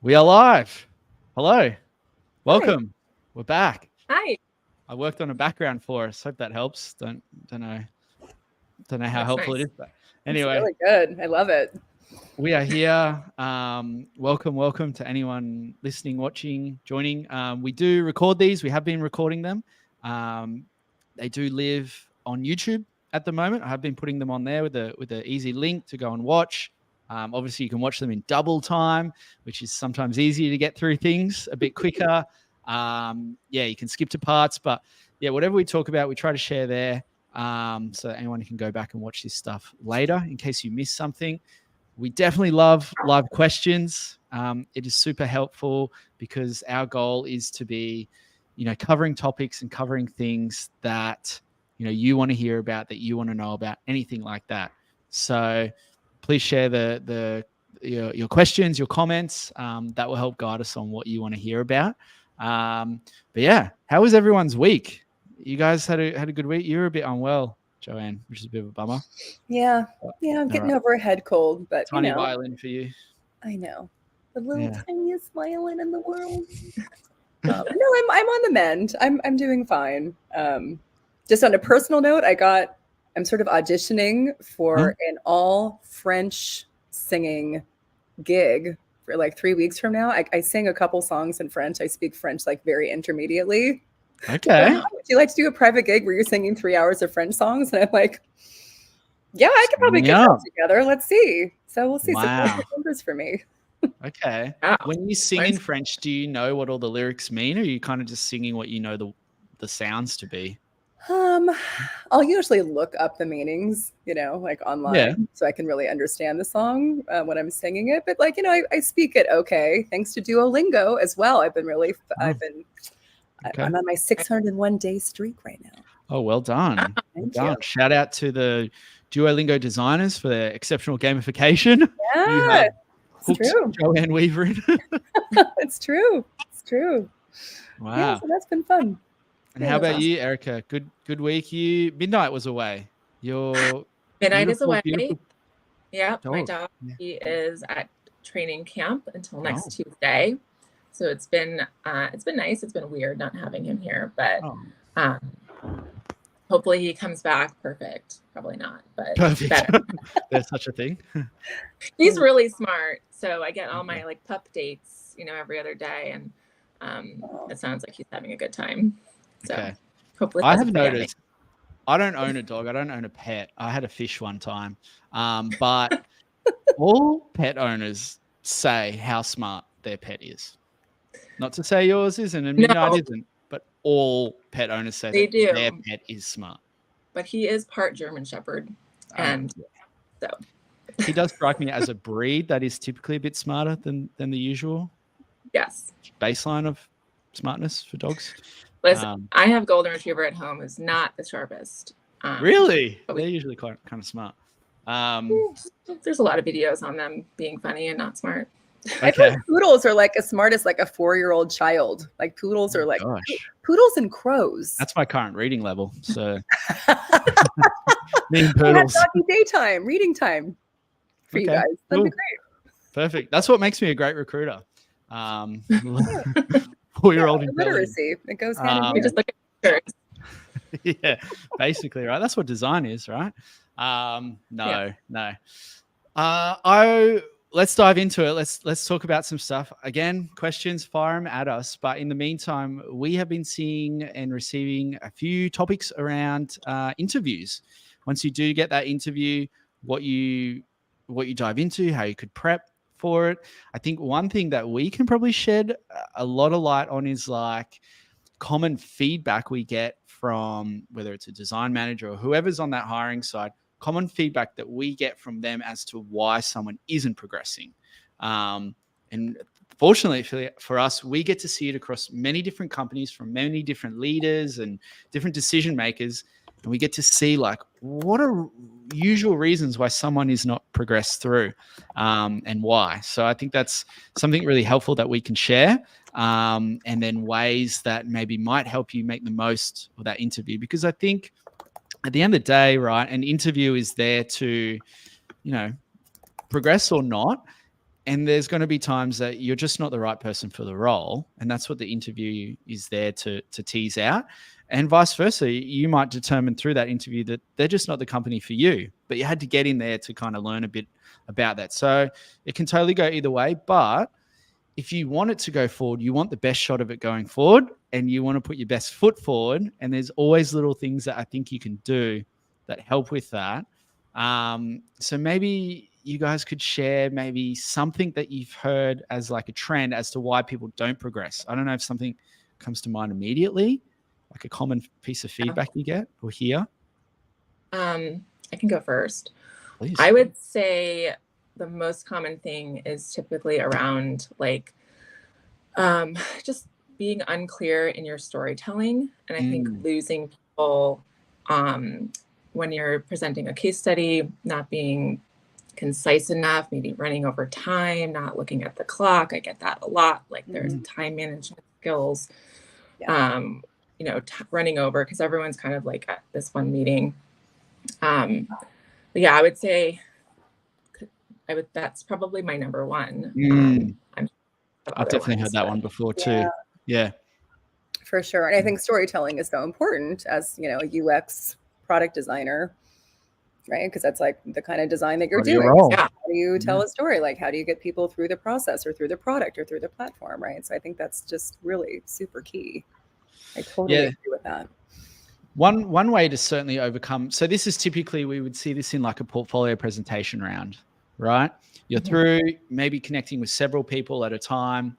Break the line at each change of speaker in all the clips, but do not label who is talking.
We are live. Hello.
Hi.
Welcome. We're back.
Hi.
I worked on a background for us. Hope that helps. Don't know how
That's
helpful it
nice.
is, but
It's
anyway,
really good. I love it.
we are here. Welcome to anyone listening, watching, joining. We do record these. We have been recording them. They do live on YouTube at the moment. I have been putting them on there with an easy link to go and watch. Obviously, you can watch them in double time, which is sometimes easier to get through things a bit quicker. You can skip to parts, but whatever we talk about, we try to share there, so that anyone can go back and watch this stuff later in case you miss something. We definitely love live questions. It is super helpful because our goal is to be, covering topics and covering things that, you want to hear about, that you want to know about, anything like that. So please share your questions, your comments. That will help guide us on what you want to hear about. But yeah, how was everyone's week? You guys had a good week. You were a bit unwell, Joanne, which is a bit of a bummer.
Yeah. I'm getting over a head cold, but
Tiny violin for you.
I know. The little tiniest violin in the world. No, I'm on the mend. I'm doing fine. Just on a personal note, I'm sort of auditioning for an all French singing gig for like 3 weeks from now. I sing a couple songs in French. I speak French like very intermediately.
Okay.
Would you like to do a private gig where you're singing 3 hours of French songs? And I'm like, yeah, I could probably get that together. Let's see. So we'll see.
Wow.
Some numbers for me.
Okay. Wow. When you sing in French, do you know what all the lyrics mean, or are you kind of just singing what you know the sounds to be?
I'll usually look up the meanings, like online, so I can really understand the song when I'm singing it. But I speak it okay, thanks to Duolingo as well. I'm on my 601 day streak right now.
Oh, well done.
Thank you.
Shout out to the Duolingo designers for their exceptional gamification.
Yeah, it's true.
Joanne Weaver in.
It's true.
Wow.
Yeah, so that's been fun.
And how about you, Erica? Good week. Midnight was away.
Midnight is away. Yeah, my dog. He is at training camp until next Tuesday. So it's been nice. It's been weird not having him here, but hopefully he comes back perfect. Probably not, but
perfect. There's such a thing.
He's really smart. So I get all my like pup dates, every other day, and it sounds like he's having a good time. So hopefully
I have noticed. I don't own a dog. I don't own a pet. I had a fish one time, but all pet owners say how smart their pet is. Not to say yours isn't and Midnight isn't, but all pet owners say that their pet is smart.
But he is part German Shepherd, and so
he does strike me as a breed that is typically a bit smarter than the usual.
Yes.
Baseline of smartness for dogs.
Listen, I have golden retriever at home who's not the sharpest.
Really? They're usually kind of smart.
There's a lot of videos on them being funny and not smart.
Okay. I feel like poodles are like as smart as like a 4-year-old child. Like poodles are like poodles and crows.
That's my current reading level. So me and poodles.
Doggy daytime, reading time for you guys. That'd be great.
Perfect. That's what makes me a great recruiter. 4-year-old
literacy. It goes hand in hand.
Just look at pictures.
Yeah, basically, right? That's what design is, right? No. Let's dive into it. Let's talk about some stuff. Again, questions, fire them at us. But in the meantime, we have been seeing and receiving a few topics around interviews. Once you do get that interview, what you dive into, how you could prep for it. I think one thing that we can probably shed a lot of light on is like common feedback we get from whether it's a design manager or whoever's on that hiring side, common feedback that we get from them as to why someone isn't progressing. And fortunately for us, we get to see it across many different companies from many different leaders and different decision makers. And we get to see like what are usual reasons why someone is not progressed through and why. So I think that's something really helpful that we can share, and then ways that maybe might help you make the most of that interview. Because I think at the end of the day, right, an interview is there to, progress or not. And there's going to be times that you're just not the right person for the role. And that's what the interview is there to tease out. And vice versa, you might determine through that interview that they're just not the company for you, but you had to get in there to kind of learn a bit about that. So it can totally go either way. But if you want it to go forward, you want the best shot of it going forward, and you want to put your best foot forward. And there's always little things that I think you can do that help with that. So maybe you guys could share maybe something that you've heard as like a trend as to why people don't progress. I don't know if something comes to mind immediately, like a common piece of feedback you get or hear.
I can go first.
Please.
I would say the most common thing is typically around like just being unclear in your storytelling. And I think losing people when you're presenting a case study, not being concise enough, maybe running over time, not looking at the clock. I get that a lot. Like there's time management skills, running over because everyone's kind of like at this one meeting. But yeah, I would say that's probably my number one.
I've definitely heard that one before too. Yeah,
for sure. And I think storytelling is so important as, a UX product designer, right? Because that's like the kind of design that you're doing. How do you tell a story? Like, how do you get people through the process or through the product or through the platform, right? So I think that's just really super key. I totally agree with that.
One way to certainly overcome. So this is typically, we would see this in like a portfolio presentation round, right? You're through maybe connecting with several people at a time.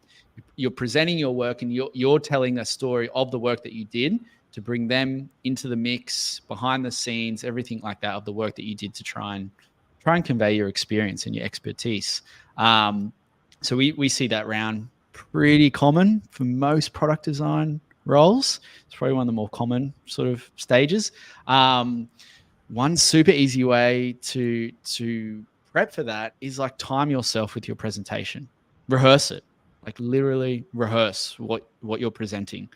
You're presenting your work and you're telling a story of the work that you did to bring them into the mix, behind the scenes, everything like that of the work that you did to try and convey your experience and your expertise. So we see that round pretty common for most product design roles. It's probably one of the more common sort of stages. One super easy way to prep for that is like time yourself with your presentation. Rehearse it. Like literally rehearse what you're presenting.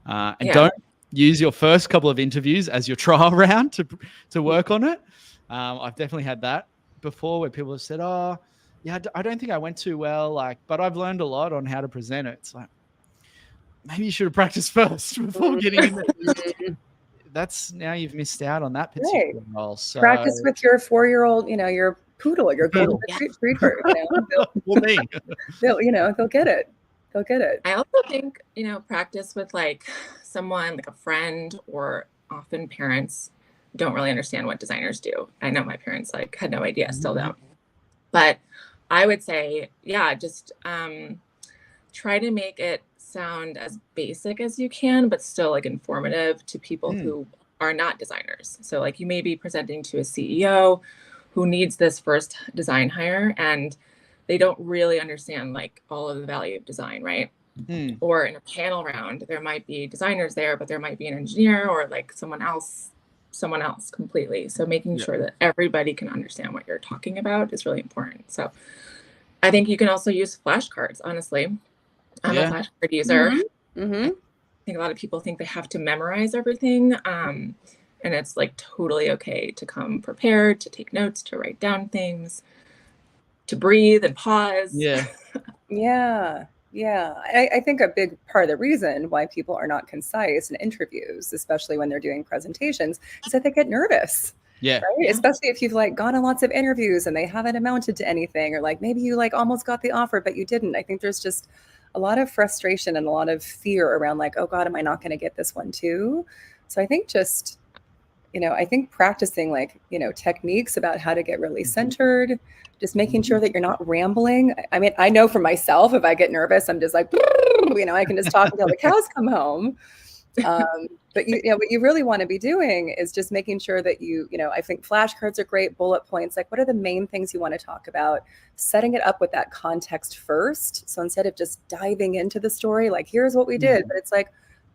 And don't use your first couple of interviews as your trial round to work on it. I've definitely had that before where people have said, I don't think I went too well, but I've learned a lot on how to present it. It's like, maybe you should have practiced first before getting in there. That's now you've missed out on that particular role. So
practice with your 4-year-old, your poodle, your golden retriever. They'll get it. They'll get it.
I also think, practice with like someone, like a friend, or often parents don't really understand what designers do. I know my parents had no idea, still don't. But I would say, just try to make it sound as basic as you can, but still like informative to people who are not designers. So like you may be presenting to a CEO who needs this first design hire and they don't really understand like all of the value of design, right? Or in a panel round, there might be designers there, but there might be an engineer or like someone else completely. So making sure that everybody can understand what you're talking about is really important. So I think you can also use flashcards, honestly. I'm a flashcard user. I think a lot of people think they have to memorize everything. And it's like totally okay to come prepared, to take notes, to write down things, to breathe and pause.
I think a big part of the reason why people are not concise in interviews, especially when they're doing presentations, is that they get nervous. Right? Especially if you've like gone on lots of interviews and they haven't amounted to anything, or like maybe you like almost got the offer, but you didn't. I think there's just a lot of frustration and a lot of fear around like, oh God, am I not going to get this one too? So I think just, I think practicing like, techniques about how to get really centered, just making sure that you're not rambling. I mean, I know for myself, if I get nervous, I'm just like, I can just talk until the cows come home. But what you really want to be doing is just making sure that I think flashcards are great, bullet points. Like, what are the main things you want to talk about? Setting it up with that context first. So instead of just diving into the story, like, here's what we did, but it's like,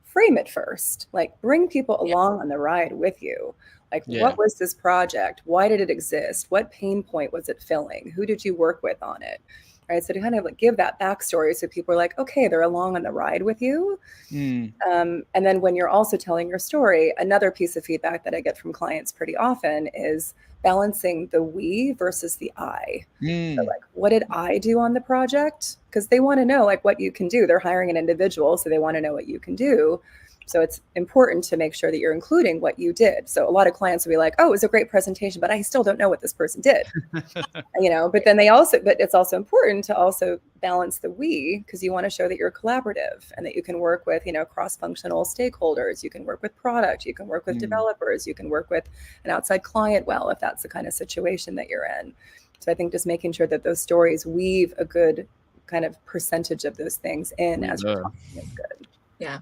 frame it first. Like, bring people along on the ride with you. Like, what was this project? Why did it exist? What pain point was it filling? Who did you work with on it? right? So to kind of like give that backstory so people are like, okay, they're along on the ride with you. And then when you're also telling your story, another piece of feedback that I get from clients pretty often is balancing the we versus the I. So like, what did I do on the project? Because they want to know like what you can do. They're hiring an individual, so they want to know what you can do. So it's important to make sure that you're including what you did. So a lot of clients will be like, oh, it was a great presentation, but I still don't know what this person did. But then but it's also important to also balance the we, because you want to show that you're collaborative and that you can work with, cross-functional stakeholders. You can work with product, you can work with developers, you can work with an outside client well, if that's the kind of situation that you're in. So I think just making sure that those stories weave a good kind of percentage of those things in as you're talking is good.
Yeah.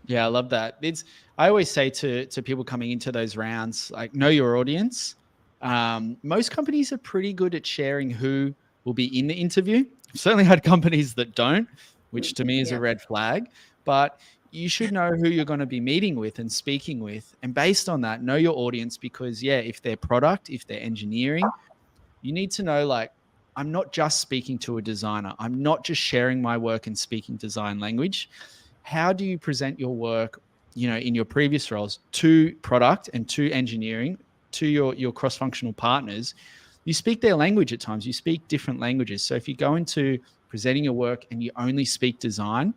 Yeah, I love that. I always say to people coming into those rounds, like, know your audience. Most companies are pretty good at sharing who will be in the interview. I've certainly had companies that don't, which to me is a red flag. But you should know who you're going to be meeting with and speaking with. And based on that, know your audience, because, if they're product, if they're engineering, you need to know, like, I'm not just speaking to a designer. I'm not just sharing my work and speaking design language. How do you present your work, in your previous roles, to product and to engineering, to your cross-functional partners? You speak their language at times. You speak different languages. So if you go into presenting your work and you only speak design,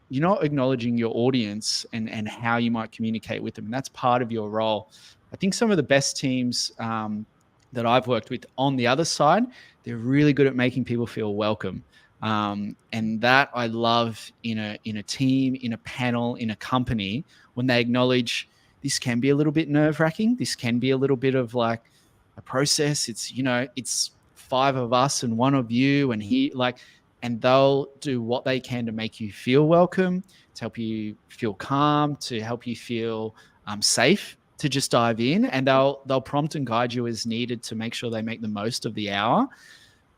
you're not acknowledging your audience and how you might communicate with them. And that's part of your role. I think some of the best teams that I've worked with on the other side, they're really good at making people feel welcome. And that I love in a team, in a panel, in a company, when they acknowledge this can be a little bit nerve-wracking. This can be a little bit of like a process. It's 5 of us and 1 of you, and they'll do what they can to make you feel welcome, to help you feel calm, to help you feel safe to just dive in, and they'll prompt and guide you as needed to make sure they make the most of the hour.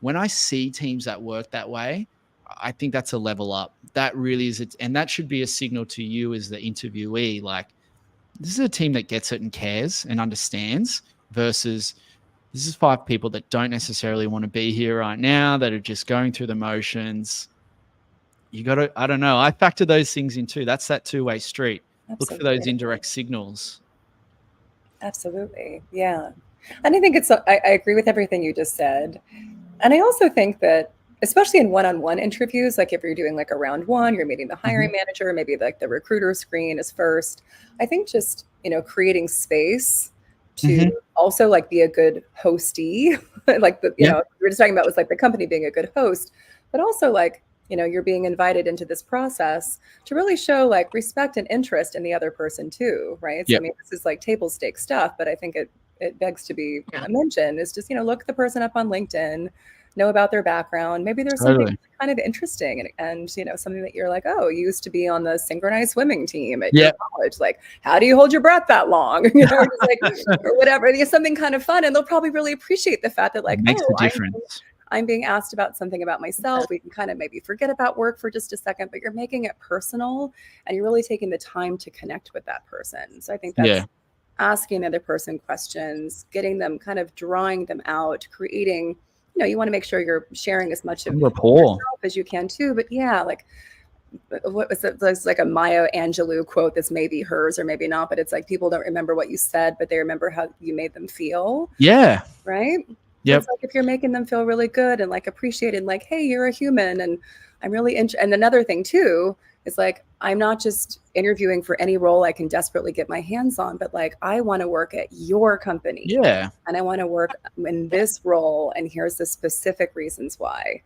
When I see teams that work that way, I think that's a level up. That really is it. And that should be a signal to you as the interviewee, like, this is a team that gets it and cares and understands, versus this is 5 people that don't necessarily want to be here right now, that are just going through the motions. You got to, I don't know, I factor those things in too. That's that two-way street.
Absolutely.
Look for those indirect signals.
Absolutely. Yeah. And I think I agree with everything you just said. And I also think that, especially in one-on-one interviews, like if you're doing like a round 1, you're meeting the hiring manager, maybe like the recruiter screen is first. I think just, creating space to also like be a good hostee, like we were just talking about was like the company being a good host, but also like, you're being invited into this process to really show like respect and interest in the other person too, right? So I mean, this is like table stake stuff, but I think it begs to be mentioned is just, look the person up on LinkedIn, know about their background. Maybe there's something kind of interesting and something that you're like, oh, you used to be on the synchronized swimming team at your college. Like, how do you hold your breath that long? Just like, or whatever. It's something kind of fun. And they'll probably really appreciate the fact that like,
makes a difference.
I'm being asked about something about myself. We can kind of maybe forget about work for just a second, but you're making it personal and you're really taking the time to connect with that person. So I think that's asking the other person questions, getting them, kind of drawing them out, creating, you want to make sure you're sharing as much of yourself as you can too. But like, what was it? There's like a Maya Angelou quote that's maybe hers or maybe not, but it's like, people don't remember what you said, but they remember how you made them feel. Yeah. Right? Yep. It's like if you're making them feel really good and like appreciated, like, hey, you're a human. And I'm really and another thing too, is like, I'm not just interviewing for any role I can desperately get my hands on, but like, I want to work at your company. Yeah. And I want to work in this role. And here's the specific reasons why.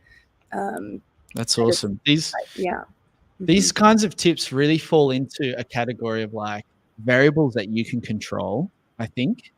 That's awesome. These kinds of tips really fall into a category of like variables that you can control, I think.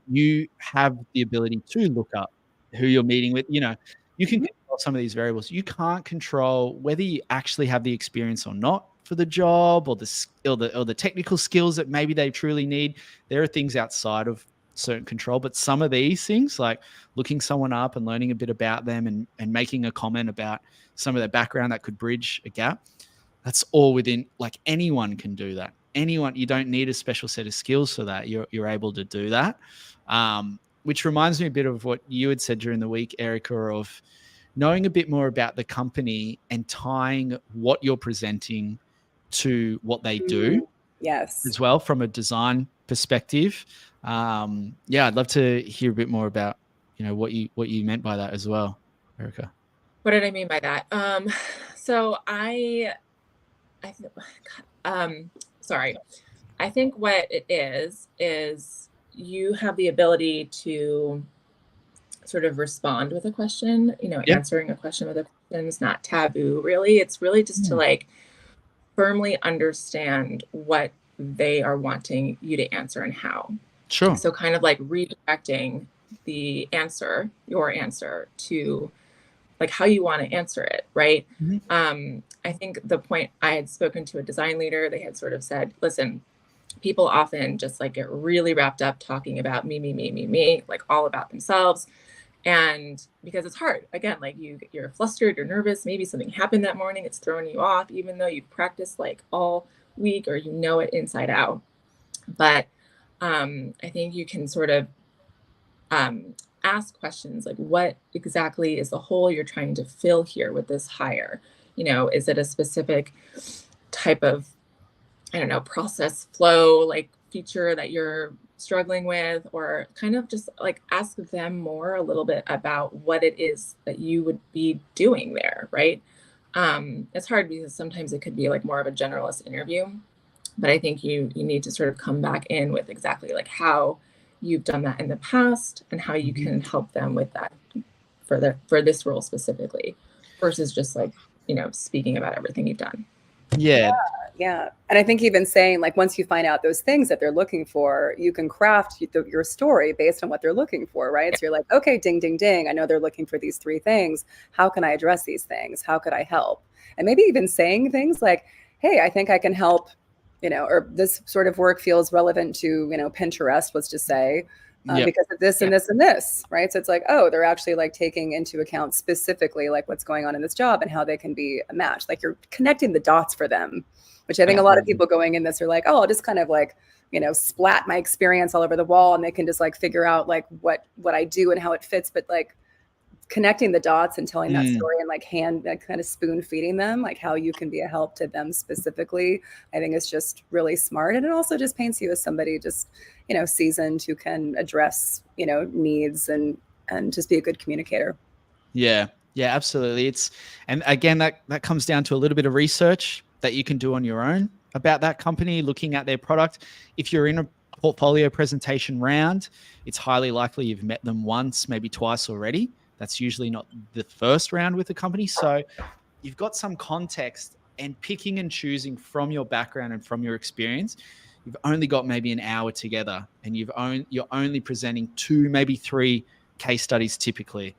You have the ability to look up who you're meeting with. You can control some of these variables. You can't control whether you actually have the experience or not for the job, or the technical skills that maybe they truly need. There are things outside of certain control, but some of these things, like looking someone up and learning a bit about them and making a comment about some of their background that could bridge a gap, that's all within, like, anyone can do that. Anyone, you don't need a special set of skills for that. You're able to do that. Which reminds me a bit of what you had said during the week, Erica, of knowing a bit more about the company and tying what you're presenting to what they do.
Yes.
As well, from a design perspective. Yeah, I'd love to hear a bit more about, what you meant by that as well, Erica.
What did I mean by that? So sorry. I think what it is you have the ability to sort of respond with a question, answering a question with a question is not taboo, really. It's really just to like firmly understand what they are wanting you to answer and how.
Sure.
So kind of like redirecting the answer, your answer, to like how you want to answer it, right? I think the point, I had spoken to a design leader, they had sort of said, listen, people often just like get really wrapped up talking about me, like all about themselves. And because it's hard, again, like you're flustered, you're nervous, maybe something happened that morning, it's throwing you off, even though you've practiced like all week or you know it inside out. But I think you can sort of ask questions like, what exactly is the hole you're trying to fill here with this hire? Is it a specific type of, I don't know, process flow, like feature that you're struggling with, or kind of just like ask them more a little bit about what it is that you would be doing there, right? It's hard because sometimes it could be like more of a generalist interview, but I think you need to sort of come back in with exactly like how you've done that in the past and how you can help them with that for this role specifically, versus just like, speaking about everything you've done.
Yeah. And I think even saying like, once you find out those things that they're looking for, you can craft your story based on what they're looking for, right? So you're like, okay, ding, ding, ding. I know they're looking for these 3 things. How can I address these things? How could I help? And maybe even saying things like, hey, I think I can help, or this sort of work feels relevant to, Pinterest, let's just say, because of this and this and this, right? So it's like, oh, they're actually like taking into account specifically like what's going on in this job and how they can be a match. Like you're connecting the dots for them, which I think a lot of people going in this are like, oh, I'll just kind of like, splat my experience all over the wall and they can just like figure out like what I do and how it fits. But like connecting the dots and telling that story and like kind of spoon feeding them, like how you can be a help to them specifically, I think is just really smart. And it also just paints you as somebody just, seasoned who can address, needs and just be a good communicator.
Yeah, absolutely. And again, that comes down to a little bit of research that you can do on your own about that company, looking at their product. If you're in a portfolio presentation round, it's highly likely you've met them once, maybe twice already. That's usually not the first round with the company. So you've got some context, and picking and choosing from your background and from your experience, you've only got maybe an hour together and you're only presenting 2, maybe 3 case studies typically.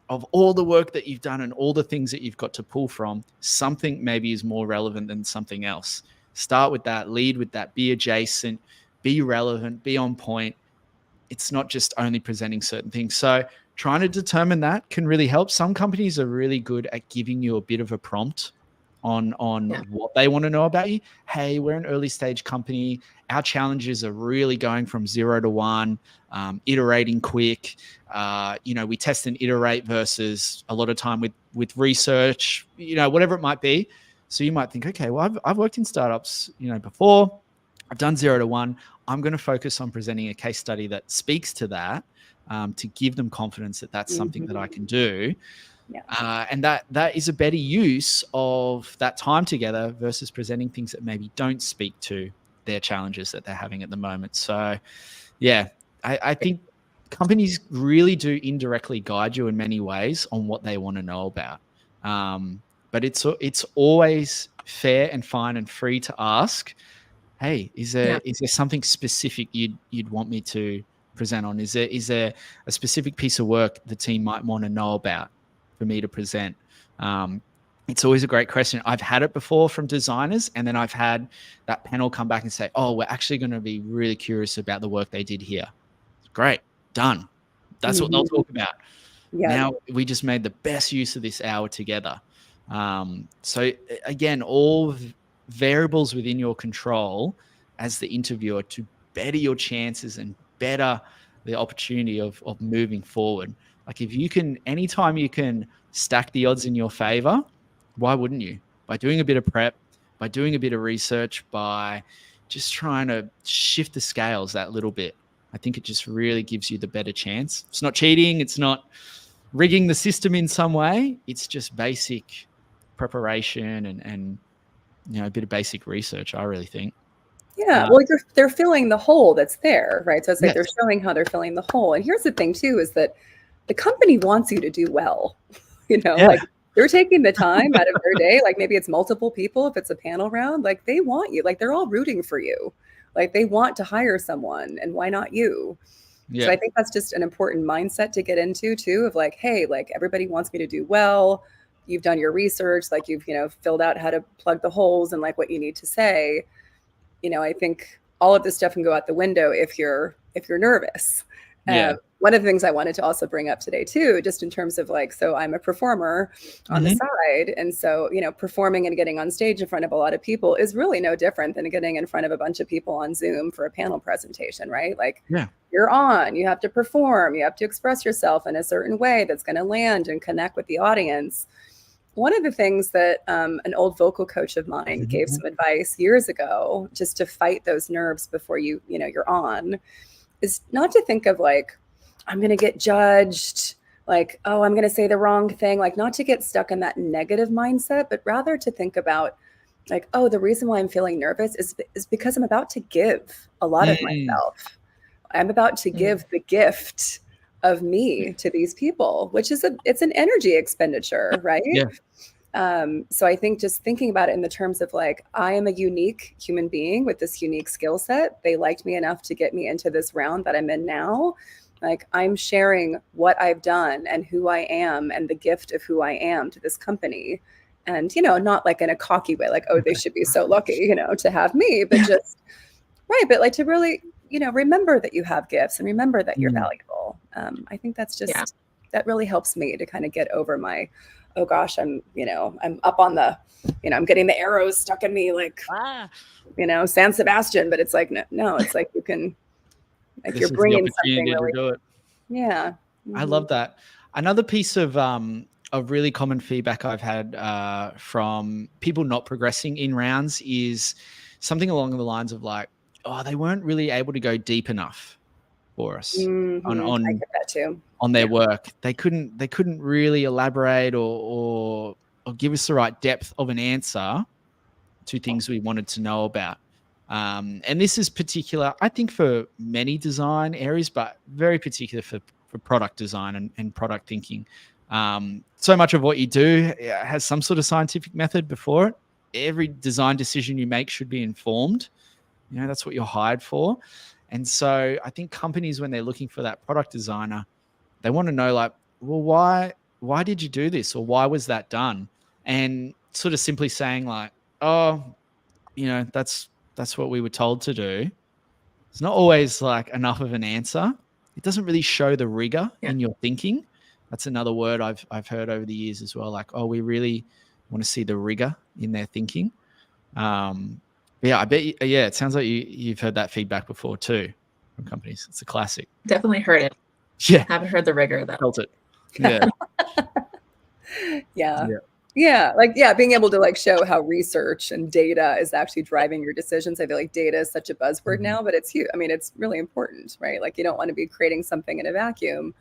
Of all the work that you've done and all the things that you've got to pull from, something maybe is more relevant than something else. Start with that, lead with that, be adjacent, be relevant, be on point. It's not just only presenting certain things. So trying to determine that can really help. Some companies are really good at giving you a bit of a prompt on what they want to know about you. Hey, we're an early stage company. Our challenges are really going from 0 to 1, iterating quick. We test and iterate versus a lot of time with research, whatever it might be. So you might think, okay, well, I've worked in startups, before. I've done 0 to 1. I'm going to focus on presenting a case study that speaks to that, to give them confidence that that's something that I can do. And that is a better use of that time together versus presenting things that maybe don't speak to their challenges that they're having at the moment. So, I think companies really do indirectly guide you in many ways on what they want to know about. But it's always fair and fine and free to ask, hey, is there something specific you'd want me to present on? Is there a specific piece of work the team might want to know about for me to present? It's always a great question. I've had it before from designers, and then I've had that panel come back and say, oh, we're actually going to be really curious about the work they did here. Great, done. That's what they'll talk about. Now we just made the best use of this hour together. So again, all variables within your control as the interviewer to better your chances and better the opportunity of moving forward. Like if you can, anytime you can stack the odds in your favor, why wouldn't you? By doing a bit of prep, by doing a bit of research, by just trying to shift the scales that little bit. I think it just really gives you the better chance. It's not cheating. It's not rigging the system in some way. It's just basic preparation and a bit of basic research, I really think.
Yeah, well, they're filling the hole that's there, right? So it's like they're showing how they're filling the hole. And here's the thing too, is that the company wants you to do well. Like they're taking the time out of their day. Like maybe it's multiple people if it's a panel round. Like they want you. Like they're all rooting for you. Like they want to hire someone, and why not you? So I think that's just an important mindset to get into too, of like, hey, like everybody wants me to do well. You've done your research, like you've, filled out how to plug the holes and like what you need to say. I think all of this stuff can go out the window if you're nervous. One of the things I wanted to also bring up today too, just in terms of like, so I'm a performer on the side. And so, performing and getting on stage in front of a lot of people is really no different than getting in front of a bunch of people on Zoom for a panel presentation, right? Like you're on, you have to perform, you have to express yourself in a certain way that's going to land and connect with the audience. One of the things that an old vocal coach of mine gave some advice years ago, just to fight those nerves before you're on, is not to think of like, I'm going to get judged, like, oh, I'm going to say the wrong thing, like not to get stuck in that negative mindset, but rather to think about like, oh, the reason why I'm feeling nervous is because I'm about to give a lot of myself. I'm about to give the gift of me to these people, which is it's an energy expenditure, right? So I think just thinking about it in the terms of like, I am a unique human being with this unique skill set. They liked me enough to get me into this round that I'm in now. Like I'm sharing what I've done and who I am and the gift of who I am to this company. And, not like in a cocky way, like, oh, they should be so lucky, to have me, but just, right. But like to really, remember that you have gifts and remember that you're valuable. I think that's just, that really helps me to kind of get over my, oh gosh, I'm up on the, I'm getting the arrows stuck in me, like, San Sebastian, but it's like, no, it's like you can, like you're bringing something really.
To do it.
Yeah.
I love that. Another piece of really common feedback I've had from people not progressing in rounds is something along the lines of like, oh, they weren't really able to go deep enough for us
I get that too.
On their work. They couldn't really elaborate or give us the right depth of an answer to things we wanted to know about. And this is particular, I think, for many design areas, but very particular for product design and product thinking. So much of what you do has some sort of scientific method before it. Every design decision you make should be informed. That's what you're hired for. And so I think companies, when they're looking for that product designer, they want to know like, well, why did you do this? Or why was that done? And sort of simply saying like, oh, that's what we were told to do. It's not always like enough of an answer. It doesn't really show the rigor in your thinking. That's another word I've heard over the years as well. Like, oh, we really want to see the rigor in their thinking. I bet. It sounds like you've heard that feedback before too from companies. It's a classic.
Definitely heard it.
Yeah,
haven't heard the rigor though.
Felt it. Yeah.
Being able to like show how research and data is actually driving your decisions. I feel like data is such a buzzword now, but it's huge. I mean, it's really important, right? Like you don't want to be creating something in a vacuum.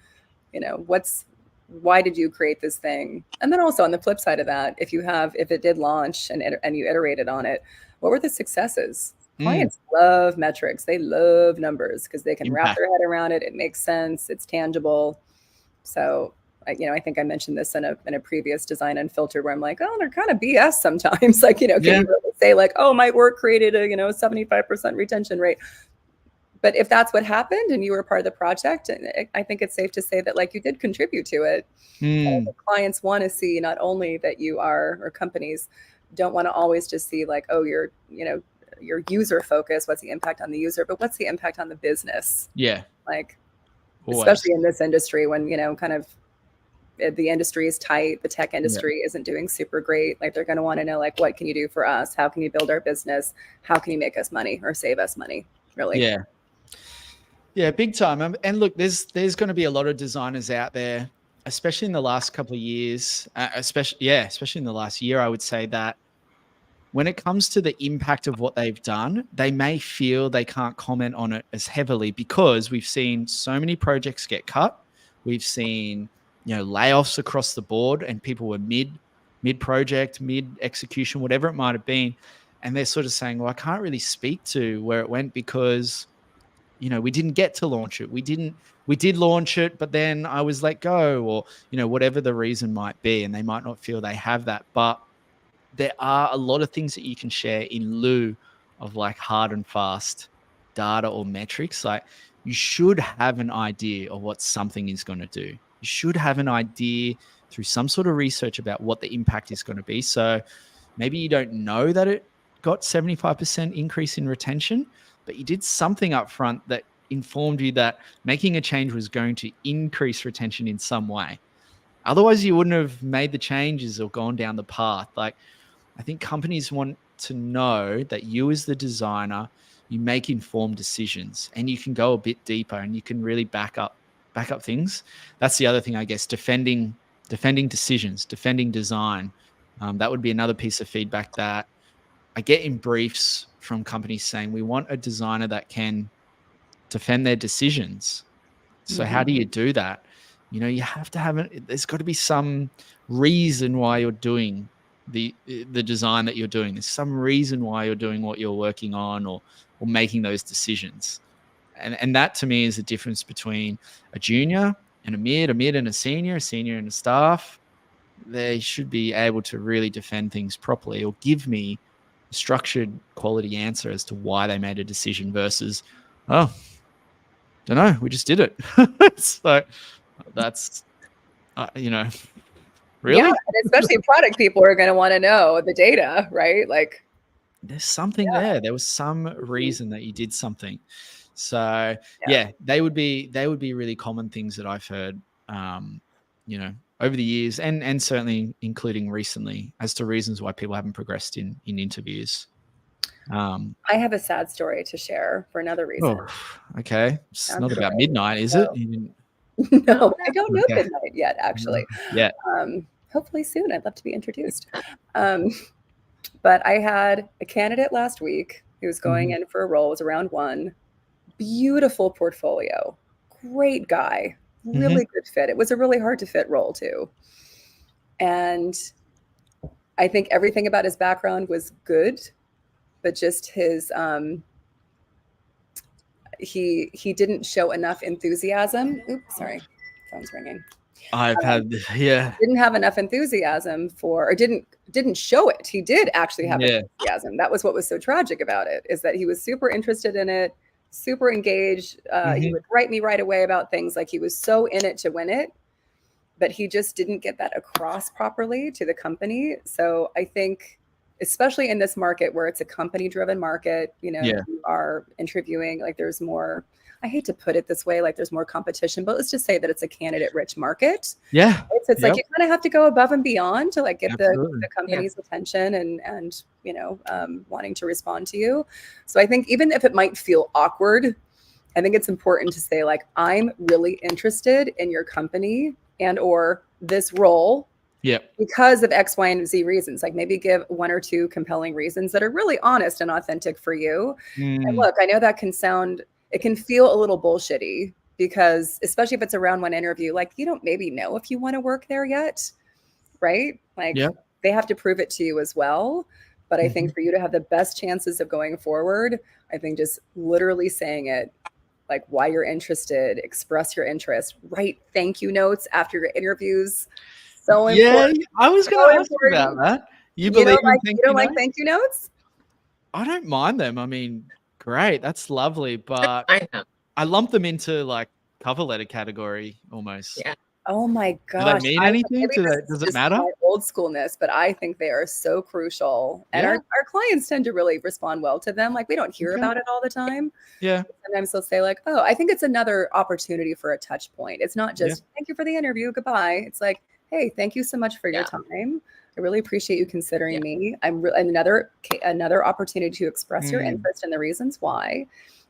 Why did you create this thing? And then also on the flip side of that, if it did launch and you iterated on it, what were the successes? Clients love metrics. They love numbers because they can wrap their head around it. It makes sense. It's tangible. So, I think I mentioned this in a previous Design Unfiltered where I'm like, oh, they're kind of BS sometimes. Like, can you really say like, oh, my work created a, 75% retention rate. But if that's what happened and you were part of the project, I think it's safe to say that like you did contribute to it. The clients want to see not only that you are, or companies don't want to always just see like, oh, you're user focused. What's the impact on the user? But what's the impact on the business?
Yeah.
Like, especially in this industry when, kind of the industry is tight. The tech industry isn't doing super great. Like they're going to want to know like, what can you do for us? How can you build our business? How can you make us money or save us money? Really?
Yeah. Yeah, big time. And look, there's going to be a lot of designers out there especially in the last couple of years, especially in the last year, I would say that when it comes to the impact of what they've done, they may feel they can't comment on it as heavily because we've seen so many projects get cut. We've seen, layoffs across the board, and people were mid project, mid execution, whatever it might have been. And they're sort of saying, well, I can't really speak to where it went because, we didn't get to launch it. We did launch it, but then I was let go, or, whatever the reason might be. And they might not feel they have that. But there are a lot of things that you can share in lieu of like hard and fast data or metrics. Like, you should have an idea of what something is going to do. You should have an idea through some sort of research about what the impact is going to be. So maybe you don't know that it got 75% increase in retention, but you did something up front that informed you that making a change was going to increase retention in some way. Otherwise, you wouldn't have made the changes or gone down the path. Like, I think companies want to know that you, as the designer, you make informed decisions, and you can go a bit deeper, and you can really back up things. That's the other thing, I guess, defending decisions, defending design. That would be another piece of feedback that I get in briefs from companies saying, we want a designer that can defend their decisions. So how do you do that? You have to have there's got to be some reason why you're doing the design that you're doing. There's some reason why you're doing what you're working on, or making those decisions. And that to me is the difference between a junior and a mid and a senior and a staff. They should be able to really defend things properly, or give me a structured quality answer as to why they made a decision versus, oh, don't know, we just did it. So that's, really?
Yeah, and especially product people are going to want to know the data, right? Like,
there's something there. There was some reason that you did something. So they would be really common things that I've heard, over the years, and certainly including recently, as to reasons why people haven't progressed in interviews.
I have a sad story to share for another reason.
Oh, okay. It's not about midnight, is it?
No, I don't know midnight yet, actually.
Yeah.
Hopefully soon. I'd love to be introduced. But I had a candidate last week who was going in for a role. It was round one. Beautiful portfolio. Great guy. Really good fit. It was a really hard to fit role too. And I think everything about his background was good, but just his he didn't show enough enthusiasm. Oops, sorry, phone's ringing.
Didn't
have enough enthusiasm or didn't show it. He did actually have enthusiasm. That was what was so tragic about it, is that he was super interested in it, super engaged. He would write me right away about things, like he was so in it to win it, but he just didn't get that across properly to the company. So I think, especially in this market where it's a company-driven market, you are interviewing, like there's more, I hate to put it this way, like there's more competition, but let's just say that it's a candidate-rich market.
Yeah.
It's like you kind of have to go above and beyond to like get the company's attention and wanting to respond to you. So I think even if it might feel awkward, I think it's important to say, like, I'm really interested in your company and or this role. Because of X, Y, and Z reasons. Like maybe give one or two compelling reasons that are really honest and authentic for you. And look, I know that it can feel a little bullshitty, because especially if it's a round one interview, like you don't maybe know if you want to work there yet, right? Like they have to prove it to you as well. But I think for you to have the best chances of going forward, I think just literally saying it, like why you're interested, express your interest, write thank you notes after your interviews. So important.
I was going to ask you about that. You don't
like thank you notes?
I don't mind them. I mean, great, that's lovely, but I lump them into like cover letter category almost.
Yeah.
Oh my gosh.
Do they mean anything? Does it matter?
My old schoolness, but I think they are so crucial. And our clients tend to really respond well to them. Like we don't hear about it all the time.
Yeah.
Sometimes they'll say like, oh, I think it's another opportunity for a touch point. It's not just thank you for the interview, goodbye. It's like, hey, thank you so much for your time. I really appreciate you considering me. I'm another opportunity to express your interest and the reasons why.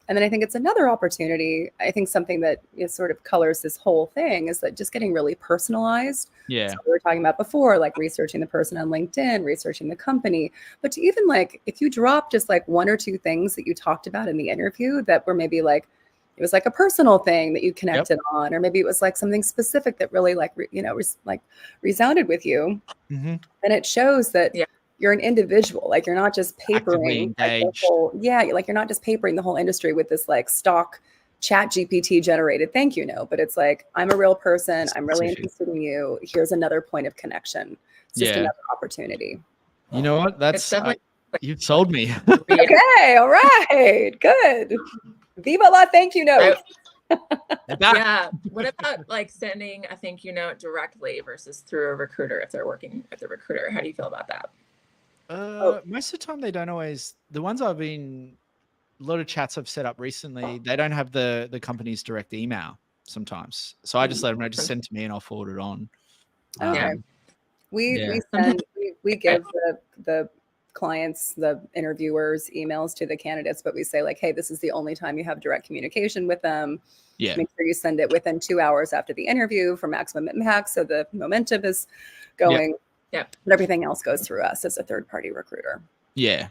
And then I think it's another opportunity. I think something that sort of colors this whole thing is that just getting really personalized.
Yeah.
So we were talking about before, like researching the person on LinkedIn, researching the company, but to even like, if you drop just like one or two things that you talked about in the interview that were maybe like, it was like a personal thing that you connected on, or maybe it was like something specific that really like, resounded with you.
Mm-hmm.
And it shows that you're an individual. Like you're not just papering like you're not just papering the whole industry with this like stock chat GPT generated thank you note, but it's like, I'm a real person. I'm really interested in you. Here's another point of connection. It's just another opportunity.
You know what? That's you've sold me.
Okay. All right. Good. Viva la thank you note.
Yeah. What about like sending a thank you note directly versus through a recruiter if they're working with a recruiter? How do you feel about that?
Most of the time they don't always. The ones a lot of chats I've set up recently, they don't have the company's direct email sometimes. So I just let them know, just send to me and I'll forward it on.
Okay. We give the clients, the interviewers emails to the candidates, but we say like, hey, this is the only time you have direct communication with them.
Yeah.
Make sure you send it within 2 hours after the interview for maximum impact. So the momentum is going.
Yep.
But everything else goes through us as a third-party recruiter.
Yeah.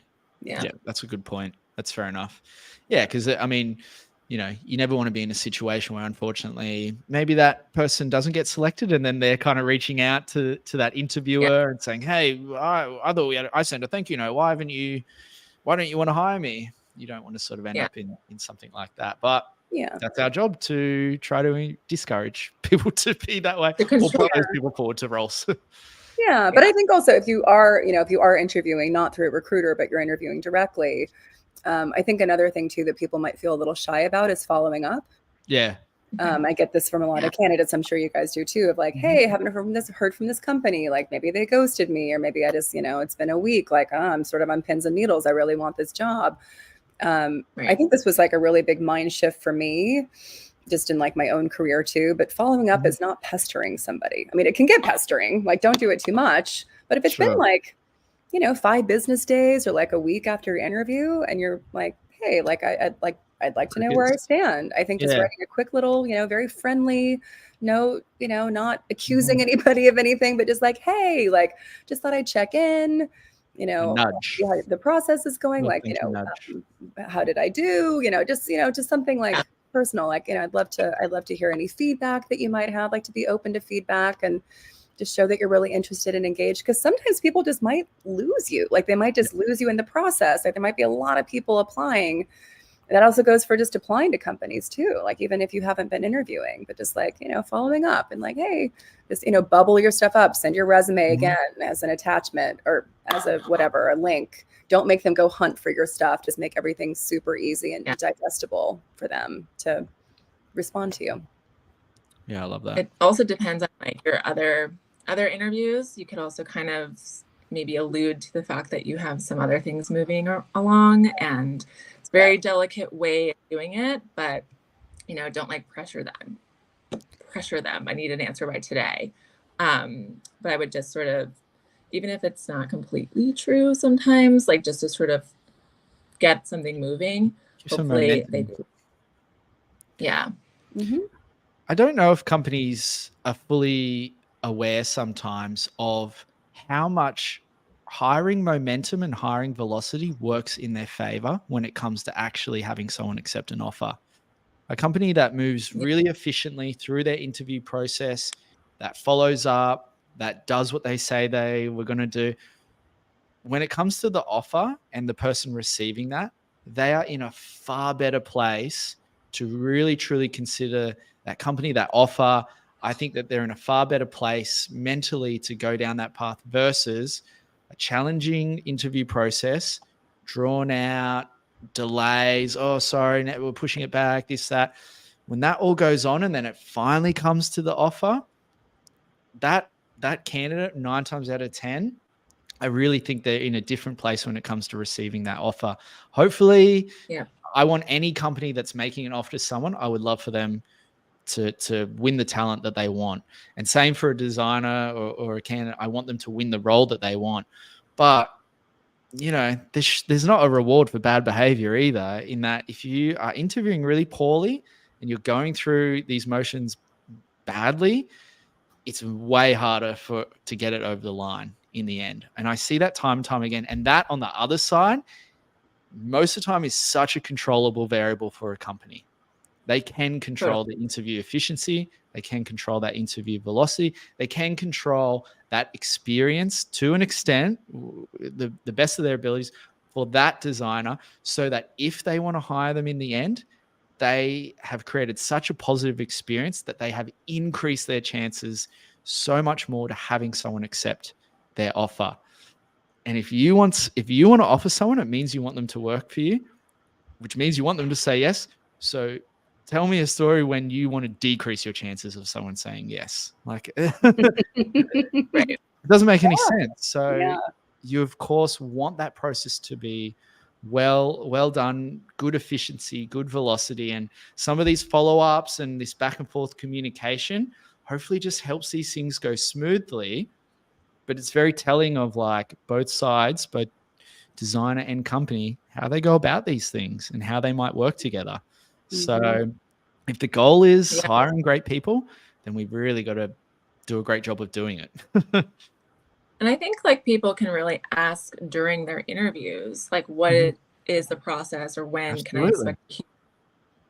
That's a good point. That's fair enough. Yeah, because I mean, you know, you never want to be in a situation where unfortunately maybe that person doesn't get selected and then they're kind of reaching out to that interviewer and saying, hey, I thought I sent a thank you note. Why don't you want to hire me? You don't want to sort of end up in something like that. But that's our job, to try to discourage people to be that way or put those people forward to roles.
Yeah, but I think also if you are interviewing not through a recruiter, but you're interviewing directly, I think another thing too that people might feel a little shy about is following up.
Yeah.
I get this from a lot of candidates. I'm sure you guys do too, of like, hey, haven't heard from this company. Like maybe they ghosted me, or maybe I just, it's been a week. Like, I'm sort of on pins and needles. I really want this job. I think this was like a really big mind shift for me, just in like my own career too. But following up is not pestering somebody. I mean, it can get pestering, like don't do it too much. But if it's been like, 5 business days or like a week after your interview and you're like, hey, like I'd like to know where I stand. I think just writing a quick little, very friendly note, not accusing anybody of anything, but just like, hey, like just thought I'd check in,
nudge.
See how the process is going, like, how did I do? Just something like personal, like, I'd love to hear any feedback that you might have, like to be open to feedback and just show that you're really interested and engaged. Because sometimes people just might lose you. Like they might just lose you in the process. Like there might be a lot of people applying. That also goes for just applying to companies too. Like even if you haven't been interviewing, but just like, following up and like, hey, just, bubble your stuff up, send your resume again as an attachment or as a link. Don't make them go hunt for your stuff. Just make everything super easy and digestible for them to respond to you.
Yeah, I love that.
It also depends on like your other interviews. You could also kind of maybe allude to the fact that you have some other things moving along, and it's a very delicate way of doing it, but don't like pressure them. I need an answer by today. But I would just sort of, even if it's not completely true sometimes, like just to sort of get something moving. Hopefully they do. Yeah.
I don't know if companies are fully aware sometimes of how much hiring momentum and hiring velocity works in their favor when it comes to actually having someone accept an offer. A company that moves really efficiently through their interview process, that follows up, that does what they say they were going to do. When it comes to the offer and the person receiving that, they are in a far better place to really, truly consider that company, that offer. I think that they're in a far better place mentally to go down that path versus a challenging interview process, drawn out, delays. Oh, sorry, we're pushing it back, this, that. When that all goes on and then it finally comes to the offer, that candidate, 9 times out of 10, I really think they're in a different place when it comes to receiving that offer. Hopefully, I want any company that's making an offer to someone, I would love for them to win the talent that they want. And same for a designer or a candidate, I want them to win the role that they want. But there's not a reward for bad behavior either, in that if you are interviewing really poorly and you're going through these motions badly, it's way harder to get it over the line in the end. And I see that time and time again. And that, on the other side, most of the time is such a controllable variable for a company. They can control the interview efficiency. They can control that interview velocity. They can control that experience to an extent, the best of their abilities, for that designer, so that if they want to hire them in the end, they have created such a positive experience that they have increased their chances so much more to having someone accept their offer. And if you want to offer someone, it means you want them to work for you, which means you want them to say yes. So tell me a story when you want to decrease your chances of someone saying yes. Like, it doesn't make any sense. So you, of course, want that process to be well done, good efficiency, good velocity. And some of these follow-ups and this back and forth communication hopefully just helps these things go smoothly. But it's very telling of like both sides, both designer and company, how they go about these things and how they might work together. So if the goal is hiring great people, then we've really got to do a great job of doing it.
And I think like people can really ask during their interviews, like what is the process, or when can I expect?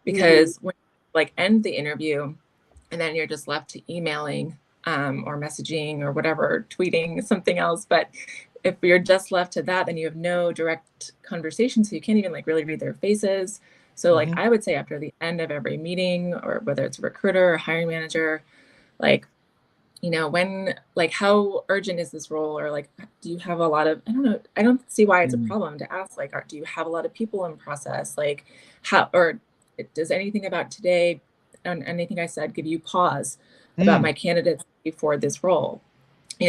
Because when you like end the interview and then you're just left to emailing or messaging or whatever, tweeting something else. But if you're just left to that, then you have no direct conversation. So you can't even like really read their faces. So like I would say after the end of every meeting, or whether it's a recruiter or hiring manager, like, when, like, how urgent is this role? Or like, do you have a lot of, I don't know, I don't see why it's a problem to ask, like, do you have a lot of people in process? Like how, or does anything about today and anything I said give you pause about my candidates for this role?